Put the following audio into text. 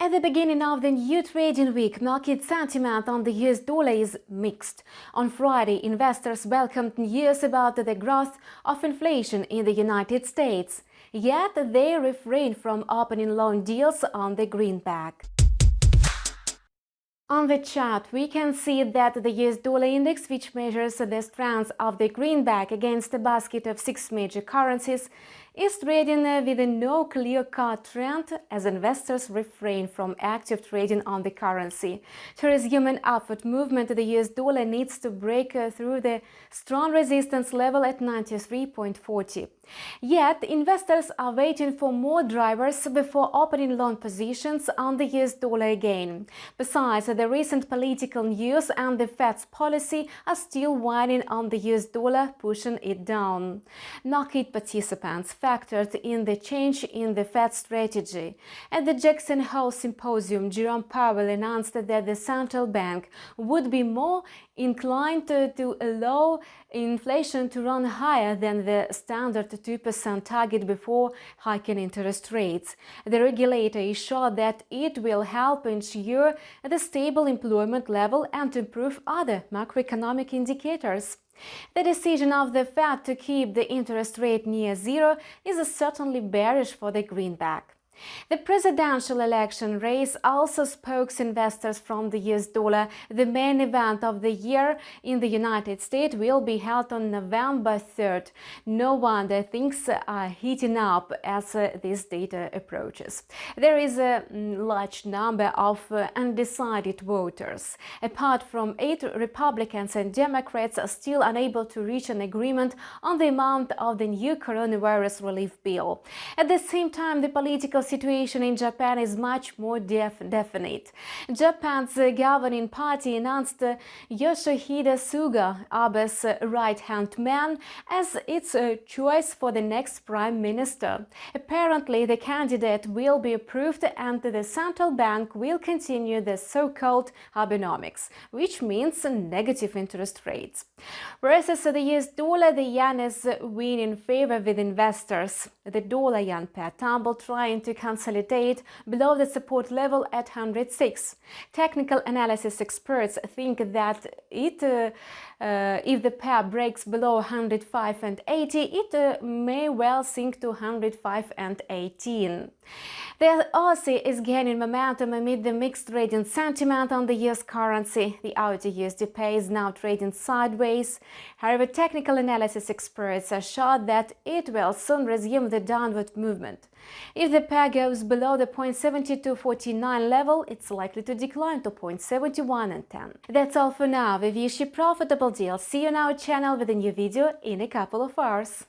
At the beginning of the new trading week, market sentiment on the US dollar is mixed. On Friday, investors welcomed news about the growth of inflation in the United States, yet they refrained from opening long deals on the greenback. On the chart, we can see that the US dollar index, which measures the strength of the greenback against a basket of 6 major currencies, is trading with no clear-cut trend as investors refrain from active trading on the currency. To resume an upward movement, the US dollar needs to break through the strong resistance level at 93.40. Yet, investors are waiting for more drivers before opening long positions on the US dollar again. Besides, the recent political news and the Fed's policy are still weighing on the US dollar, pushing it down. Market participants factored in the change in the Fed strategy. At the Jackson Hole symposium, Jerome Powell announced that the central bank would be more inclined to allow inflation to run higher than the standard 2% target before hiking interest rates. The regulator is sure that it will help ensure the stable employment level and improve other macroeconomic indicators. The decision of the Fed to keep the interest rate near zero is certainly bearish for the greenback. The presidential election race also spokes investors from the US dollar. The main event of the year in the United States will be held on November 3rd. No wonder things are heating up as this data approaches. There is a large number of undecided voters. Apart from 8 Republicans and Democrats are still unable to reach an agreement on the amount of the new coronavirus relief bill. At the same time, the political situation in Japan is much more definite. Japan's governing party announced Yoshihide Suga, Abe's right-hand man, as its choice for the next prime minister. Apparently, the candidate will be approved and the central bank will continue the so-called Abenomics, which means negative interest rates. Versus the US dollar, the yen is winning favor with investors. The dollar-yen pair tumbled, trying to consolidate below the support level at 106. Technical analysis experts think that if the pair breaks below 105 and 80, it may well sink to 105 and 18. The Aussie is gaining momentum amid the mixed trading sentiment on the US currency. The AUDUSD is now trading sideways. However, technical analysis experts are sure that it will soon resume the downward movement. If the pair goes below the 0.7249 level, it's likely to decline to 0.71 and 10. That's all for now. We wish you profitable deals. See you on our channel with a new video in a couple of hours.